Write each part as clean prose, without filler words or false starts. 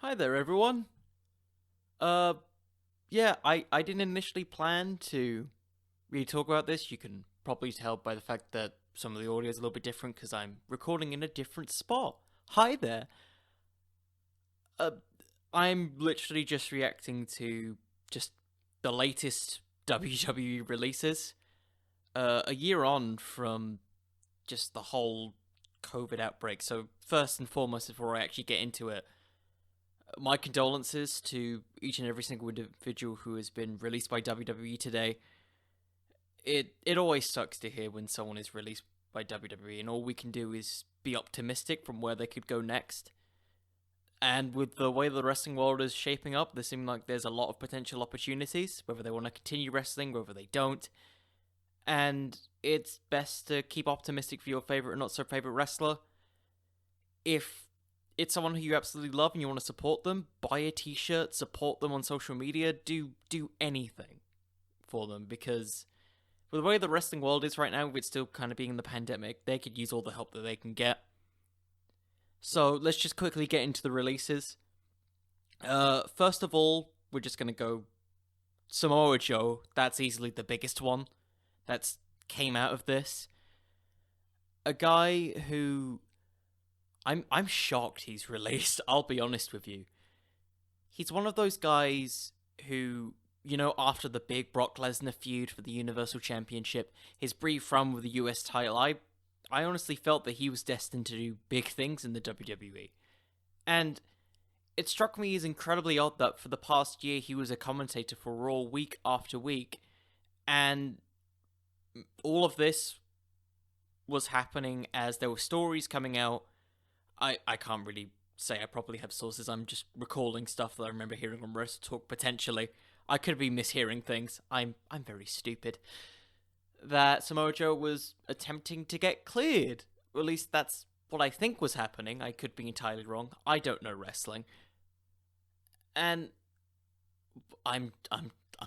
Hi there, everyone. Uh, yeah, I didn't initially plan to really talk about this. You can probably tell by the fact that some of the audio is a little bit different because I'm recording in a different spot. Hi there. Uh, I'm literally just reacting to just the latest WWE releases. A year on from just the whole COVID outbreak. So first and foremost, before I actually get into it, my condolences to each and every single individual who has been released by WWE today. It always sucks to hear when someone is released by WWE, and all we can do is be optimistic from where they could go next. And with the way the wrestling world is shaping up, there seems like there's a lot of potential opportunities, whether they want to continue wrestling, whether they don't. And it's best to keep optimistic for your favorite or not so favorite wrestler. If it's someone who you absolutely love and you want to support them, buy a t-shirt, support them on social media, do anything for them, because with the way the wrestling world is right now, with still kind of being in the pandemic, they could use all the help that they can get. So let's just quickly get into the releases. First of all, we're just gonna go Samoa Joe. That's easily the biggest one that's came out of this. A guy who I'm shocked he's released. I'll be honest with you. He's one of those guys who, after the big Brock Lesnar feud for the Universal Championship, his brief run with the US title, I honestly felt that he was destined to do big things in the WWE. And it struck me as incredibly odd that for the past year he was a commentator for Raw week after week, and all of this was happening as there were stories coming out. I can't really say I probably have sources. I'm just recalling stuff that I remember hearing on Wrestle Talk potentially. I could be mishearing things. I'm very stupid. That Samoa Joe was attempting to get cleared. Or at least that's what I think was happening. I could be entirely wrong. I don't know wrestling. And I'm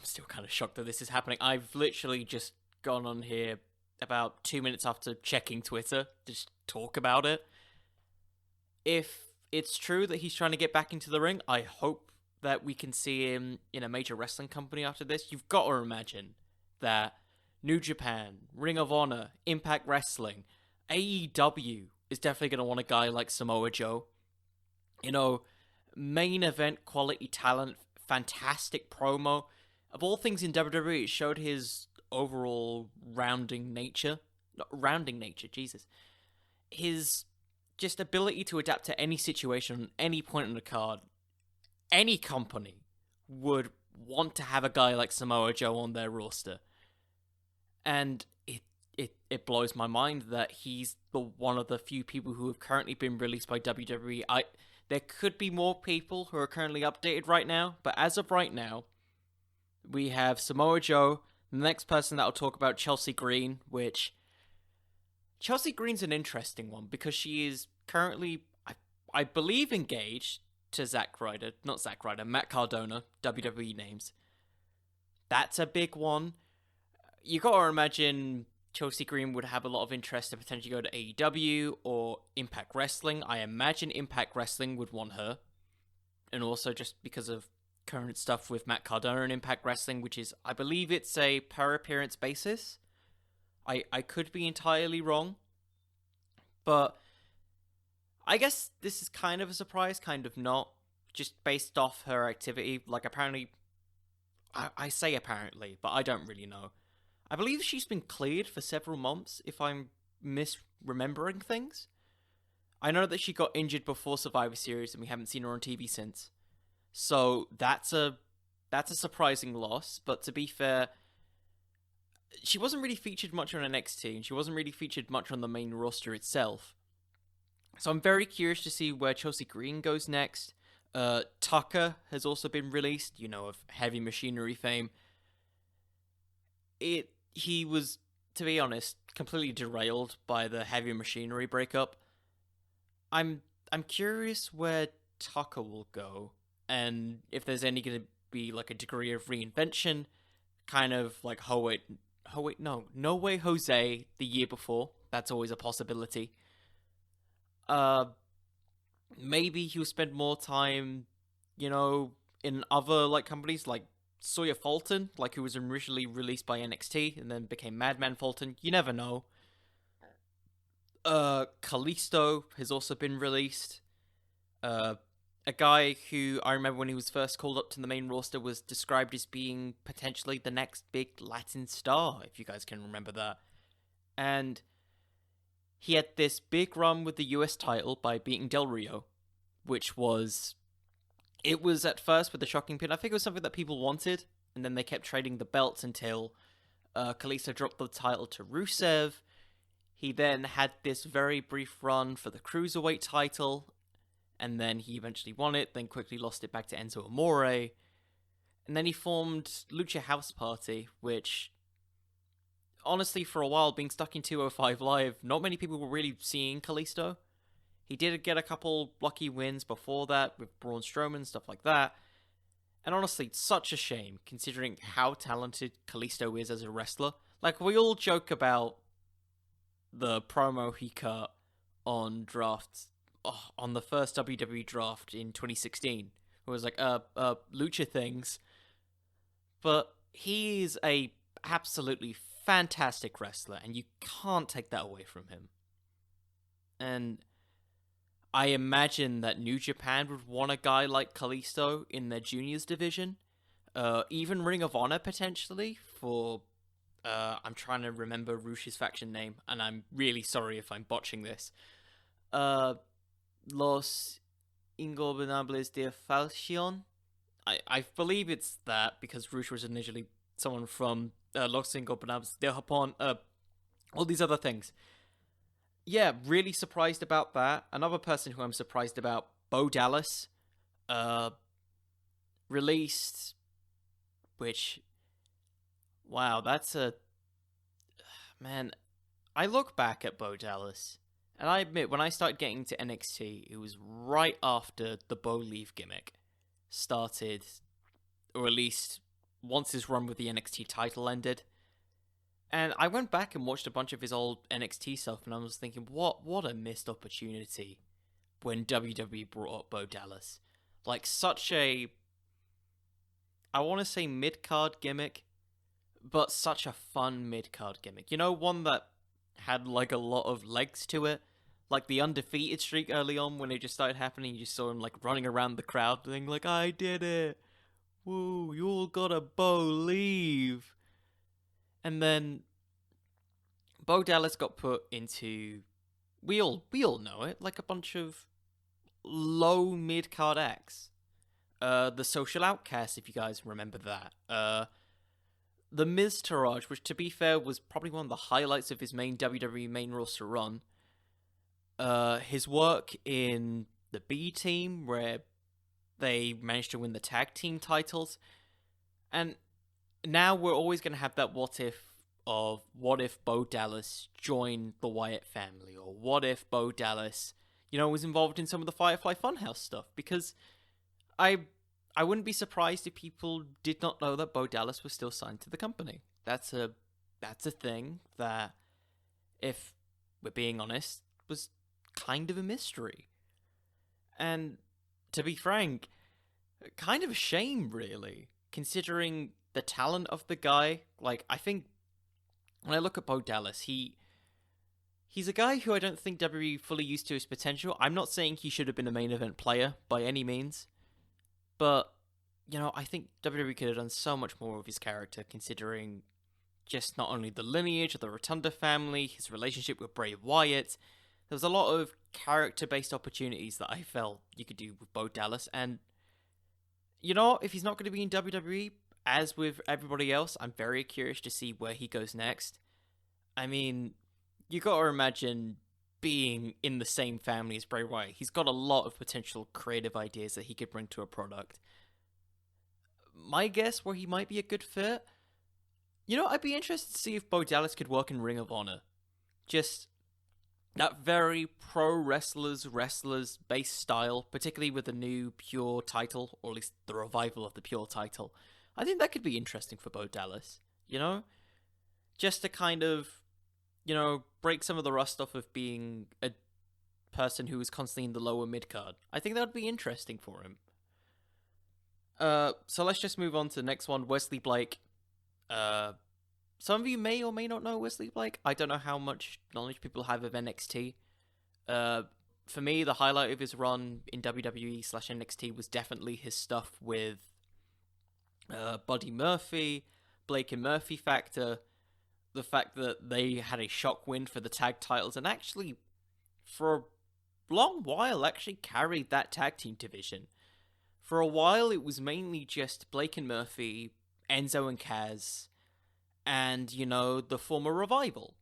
still kind of shocked that this is happening. I've literally just gone on here about 2 minutes after checking Twitter to just talk about it. If it's true that he's trying to get back into the ring, I hope that we can see him in a major wrestling company after this. You've got to imagine that New Japan, Ring of Honor, Impact Wrestling, AEW is definitely going to want a guy like Samoa Joe. Main event quality talent, fantastic promo. Of all things in WWE, it showed his overall rounding nature. Not rounding nature, Jesus. His just ability to adapt to any situation on any point on the card. Any company would want to have a guy like Samoa Joe on their roster. And it blows my mind that he's one of the few people who have currently been released by WWE. There could be more people who are currently updated right now, but as of right now, we have Samoa Joe. The next person that I'll talk about, Chelsea Green, which Chelsea Green's an interesting one because she is currently, I believe, engaged to Matt Cardona, WWE names. That's a big one. You gotta imagine Chelsea Green would have a lot of interest to potentially go to AEW or Impact Wrestling. I imagine Impact Wrestling would want her. And also just because of current stuff with Matt Cardona and Impact Wrestling, which is, I believe it's a per appearance basis. I could be entirely wrong. But I guess this is kind of a surprise, kind of not. Just based off her activity. Like, apparently, I say apparently, but I don't really know. I believe she's been cleared for several months, if I'm misremembering things. I know that she got injured before Survivor Series, and we haven't seen her on TV since. So that's a surprising loss. But to be fair, she wasn't really featured much on NXT, and she wasn't really featured much on the main roster itself. So I'm very curious to see where Chelsea Green goes next. Tucker has also been released, of Heavy Machinery fame. He was, to be honest, completely derailed by the Heavy Machinery breakup. I'm curious where Tucker will go, and if there's any going to be like a degree of reinvention, kind of like No Way Jose the year before. That's always a possibility. Maybe he'll spend more time in other like companies like Sawyer Fulton, like who was originally released by NXT and then became Madman Fulton. You never know. Kalisto has also been released. Uh, a guy who I remember when he was first called up to the main roster was described as being potentially the next big Latin star, if you guys can remember that. And he had this big run with the US title by beating Del Rio, which was... It was at first with the shocking pin. I think it was something that people wanted, and then they kept trading the belts until Kalisto dropped the title to Rusev. He then had this very brief run for the Cruiserweight title, and then he eventually won it, then quickly lost it back to Enzo Amore. And then he formed Lucha House Party, which, honestly, for a while, being stuck in 205 Live, not many people were really seeing Kalisto. He did get a couple lucky wins before that with Braun Strowman, stuff like that. And honestly, it's such a shame, considering how talented Kalisto is as a wrestler. Like, we all joke about the promo he cut on on the first WWE draft in 2016. It was like, lucha things. But he is a absolutely fantastic wrestler, and you can't take that away from him. And I imagine that New Japan would want a guy like Kalisto in their juniors division. Even Ring of Honor, potentially, for... I'm trying to remember Rush's faction name, and I'm really sorry if I'm botching this. Los Ingobernables de Falcion? I believe it's that, because Rush was initially someone from Los Ingobernables de Japón, all these other things. Yeah, really surprised about that. Another person who I'm surprised about, Bo Dallas, released, which, wow, that's a... Man, I look back at Bo Dallas, and I admit, when I started getting to NXT, it was right after the Bo Leave gimmick started, or at least once his run with the NXT title ended. And I went back and watched a bunch of his old NXT stuff, and I was thinking, what a missed opportunity when WWE brought up Bo Dallas. Like, such a... I want to say mid-card gimmick, but such a fun mid-card gimmick. You know, one that had, like, a lot of legs to it? Like, the undefeated streak early on, when it just started happening, you just saw him, like, running around the crowd, being like, I did it! Woo, you all gotta Bo Leave! And then Bo Dallas got put into, we all know it, like a bunch of low mid-card acts. The Social Outcast, if you guys remember that. The Miz Taraj, which to be fair was probably one of the highlights of his main WWE main roster run. His work in the B Team, where they managed to win the tag team titles. And now we're always going to have that what if Bo Dallas joined the Wyatt family, or what if Bo Dallas, was involved in some of the Firefly Funhouse stuff, because I wouldn't be surprised if people did not know that Bo Dallas was still signed to the company. That's a thing that, if we're being honest, was kind of a mystery. And to be frank, kind of a shame, really, considering the talent of the guy. Like, I think when I look at Bo Dallas, he's a guy who I don't think WWE fully used to his potential. I'm not saying he should have been a main event player by any means, but, I think WWE could have done so much more with his character, considering just not only the lineage of the Rotunda family, his relationship with Bray Wyatt. There was a lot of character-based opportunities that I felt you could do with Bo Dallas, and if he's not going to be in WWE, as with everybody else, I'm very curious to see where he goes next. I mean, you gotta imagine being in the same family as Bray Wyatt. He's got a lot of potential creative ideas that he could bring to a product. My guess where he might be a good fit? I'd be interested to see if Bo Dallas could work in Ring of Honor. Just that very pro wrestlers based style, particularly with the new Pure title, or at least the revival of the Pure title. I think that could be interesting for Bo Dallas, Just to kind of, break some of the rust off of being a person who was constantly in the lower mid-card. I think that would be interesting for him. So let's just move on to the next one. Wesley Blake. Uh, some of you may or may not know Wesley Blake. I don't know how much knowledge people have of NXT. For me, the highlight of his run in WWE/NXT was definitely his stuff with Buddy Murphy, Blake and Murphy factor, the fact that they had a shock win for the tag titles, and actually, for a long while, actually carried that tag team division. For a while, it was mainly just Blake and Murphy, Enzo and Kaz, and, the former Revival.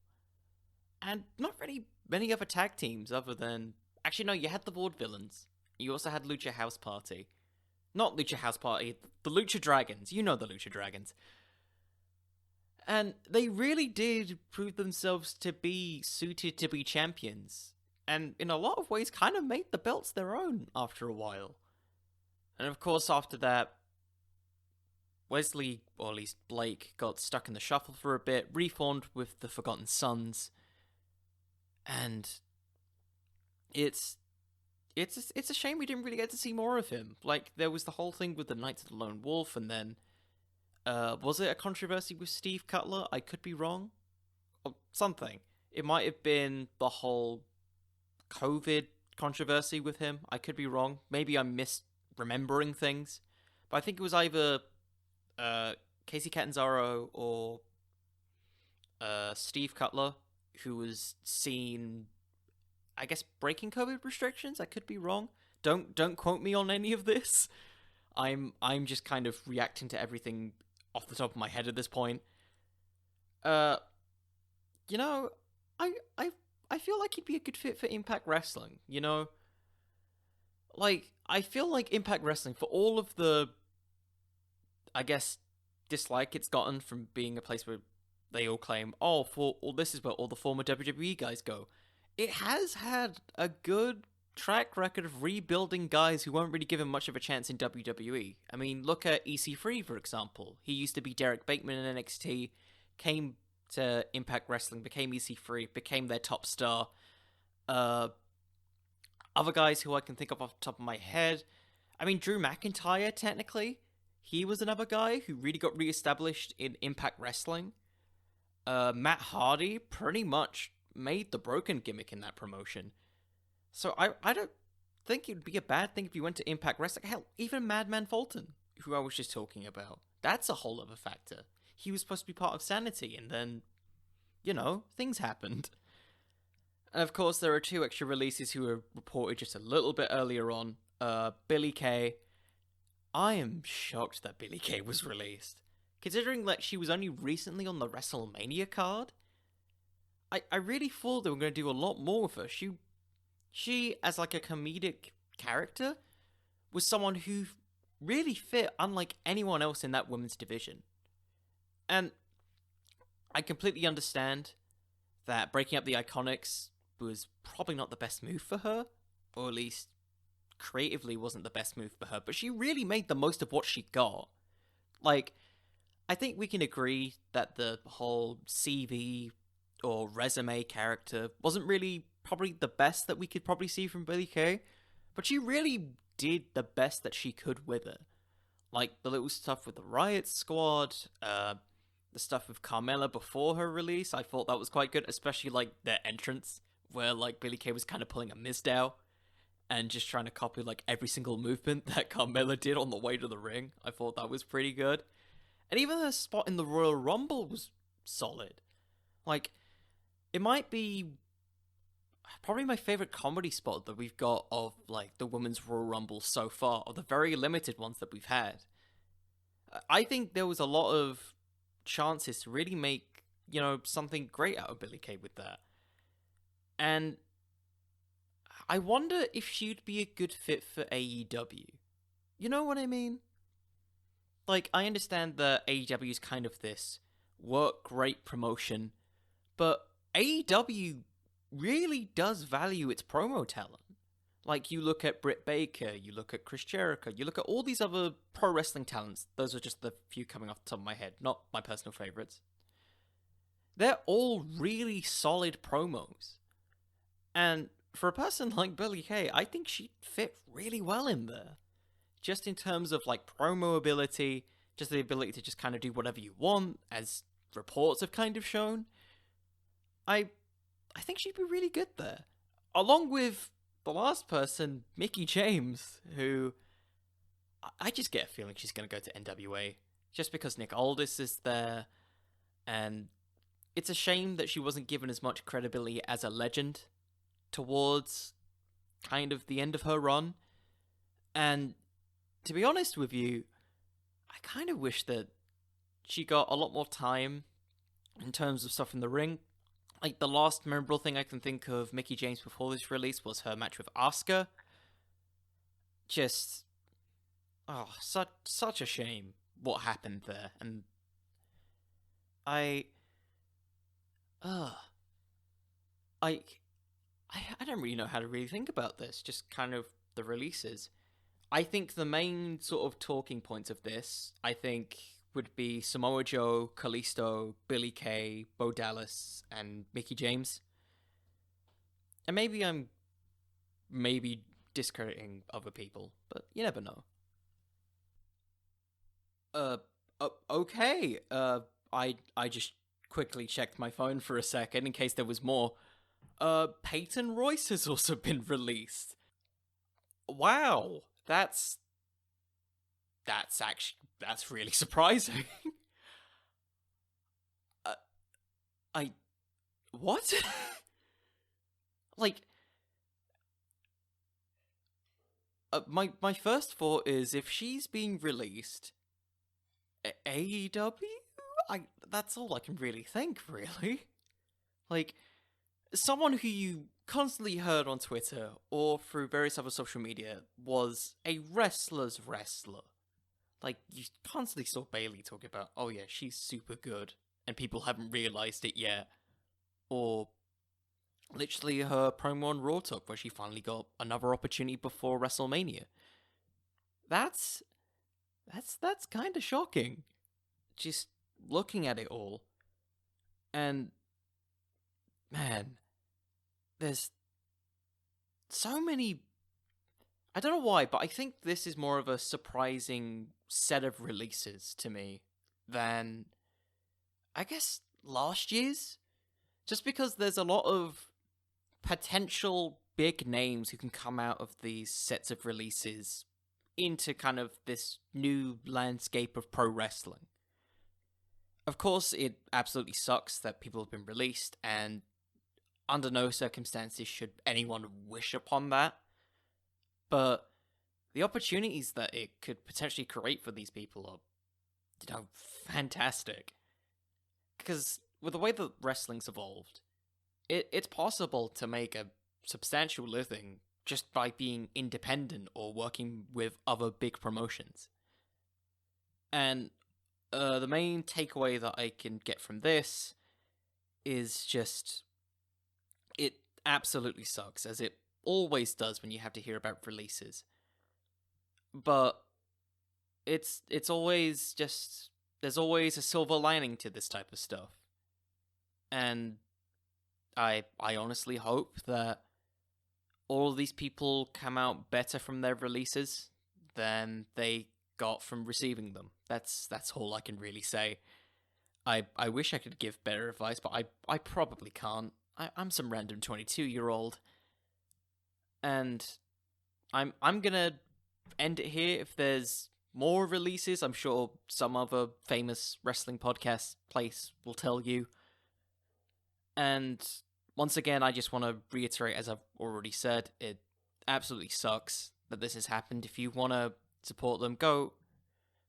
And not really many other tag teams other than... Actually, no, you had the Vaudevillains. You also had Lucha House Party. Not Lucha House Party, the Lucha Dragons. You know the Lucha Dragons. And they really did prove themselves to be suited to be champions. And in a lot of ways, kind of made the belts their own after a while. And of course, after that, Wesley, or at least Blake, got stuck in the shuffle for a bit, reformed with the Forgotten Sons, and it's a shame we didn't really get to see more of him. Like, there was the whole thing with the Knights of the Lone Wolf, and then, was it a controversy with Steve Cutler? I could be wrong. Or something. It might have been the whole COVID controversy with him. I could be wrong. Maybe I'm misremembering things. But I think it was either Casey Catanzaro or Steve Cutler who was seen, I guess, breaking COVID restrictions. I could be wrong. Don't quote me on any of this. I'm just kind of reacting to everything off the top of my head at this point. I feel like he'd be a good fit for Impact Wrestling, Like, I feel like Impact Wrestling, for all of the, I guess, dislike it's gotten from being a place where they all claim, this is where all the former WWE guys go. It has had a good track record of rebuilding guys who weren't really given much of a chance in WWE. I mean, look at EC3, for example. He used to be Derek Bateman in NXT, came to Impact Wrestling, became EC3, became their top star. Other guys who I can think of off the top of my head, I mean, Drew McIntyre, technically, he was another guy who really got re-established in Impact Wrestling. Matt Hardy pretty much made the broken gimmick in that promotion. So I don't think it would be a bad thing if you went to Impact Wrestling. Hell, even Madman Fulton, who I was just talking about, that's a whole other factor. He was supposed to be part of Sanity, and then, things happened. And of course, there are two extra releases who were reported just a little bit earlier on. Billie Kay. I am shocked that Billie Kay was released. Considering that she was only recently on the WrestleMania card, I really thought they were going to do a lot more with her. She, as like a comedic character, was someone who really fit unlike anyone else in that women's division. And I completely understand that breaking up the Iconics was probably not the best move for her, or at least creatively wasn't the best move for her, but she really made the most of what she got. Like, I think we can agree that the whole CV or resume character wasn't really probably the best that we could probably see from Billie Kay, but she really did the best that she could with it. Like, the little stuff with the Riot Squad, the stuff with Carmella before her release, I thought that was quite good, especially, like, their entrance, where, like, Billie Kay was kind of pulling a Mizdow, and just trying to copy, like, every single movement that Carmella did on the way to the ring. I thought that was pretty good. And even her spot in the Royal Rumble was solid. Like, it might be probably my favorite comedy spot that we've got of, like, the Women's Royal Rumble so far, or the very limited ones that we've had. I think there was a lot of chances to really make, something great out of Billie Kay with that. And I wonder if she'd be a good fit for AEW. You know what I mean? Like, I understand that AEW is kind of this work rate promotion, but AEW really does value its promo talent. Like, you look at Britt Baker, you look at Chris Jericho, you look at all these other pro wrestling talents. Those are just the few coming off the top of my head, not my personal favorites. They're all really solid promos. And for a person like Billie Kay, I think she'd fit really well in there. just in terms of like promo ability, just the ability to just kind of do whatever you want, as reports have kind of shown, I I think she'd be really good there. Along with the last person, Mickie James, who I just get a feeling she's going to go to NWA just because Nick Aldis is there, and it's a shame that she wasn't given as much credibility as a legend towards kind of the end of her run. And to be honest with you, I kind of wish that she got a lot more time in terms of stuff in the ring. Like, the last memorable thing I can think of Mickie James before this release was her match with Asuka. Just, oh, such a shame what happened there. And I don't really know how to really think about this, just kind of the releases. I think the main sort of talking points of this, I think, would be Samoa Joe, Kalisto, Billie Kay, Bo Dallas, and Mickie James. And maybe I'm discrediting other people, but you never know. Okay. I just quickly checked my phone for a second in case there was more. Peyton Royce has also been released. Wow, that's really surprising. I what? Like, my first thought is if she's being released, AEW. That's all I can really think. Really, like, someone who you constantly heard on Twitter or through various other social media was a wrestler's wrestler. Like, you constantly saw Bayley talking about, oh yeah, she's super good, and people haven't realized it yet. Or literally her promo on Raw Talk, where she finally got another opportunity before WrestleMania. That's kind of shocking. Just looking at it all. And man, there's so many. I don't know why, but I think this is more of a surprising set of releases to me than, I guess, last year's. Just because there's a lot of potential big names who can come out of these sets of releases into kind of this new landscape of pro wrestling. Of course, it absolutely sucks that people have been released, and under no circumstances should anyone wish upon that. But the opportunities that it could potentially create for these people are, fantastic. Because with the way that wrestling's evolved, it's possible to make a substantial living just by being independent or working with other big promotions. And the main takeaway that I can get from this is just, it absolutely sucks, as it always does when you have to hear about releases. But it's always just, there's always a silver lining to this type of stuff. And I honestly hope that all of these people come out better from their releases than they got from receiving them. That's all I can really say. I wish I could give better advice, but I probably can't. I'm some random 22-year-old. And I'm gonna end it here. If there's more releases, I'm sure some other famous wrestling podcast place will tell you. And once again, I just want to reiterate, as I've already said, it absolutely sucks that this has happened. If you want to support them, go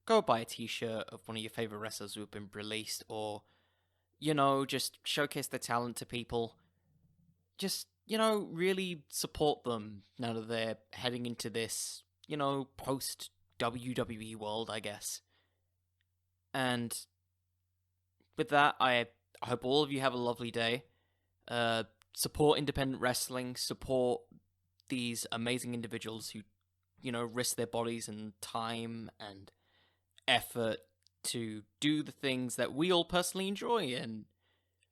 buy a t-shirt of one of your favorite wrestlers who have been released, or, just showcase their talent to people. Just, really support them now that they're heading into this, post-WWE world, I guess. And with that, I hope all of you have a lovely day. Support independent wrestling, support these amazing individuals who, risk their bodies and time and effort to do the things that we all personally enjoy, and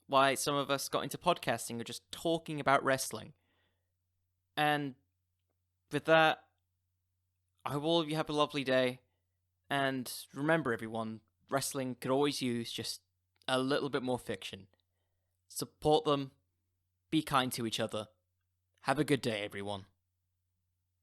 why some of us got into podcasting or just talking about wrestling. And with that, I hope all of you have a lovely day. And remember, everyone, wrestling could always use just a little bit more fiction. Support them. Be kind to each other. Have a good day, everyone.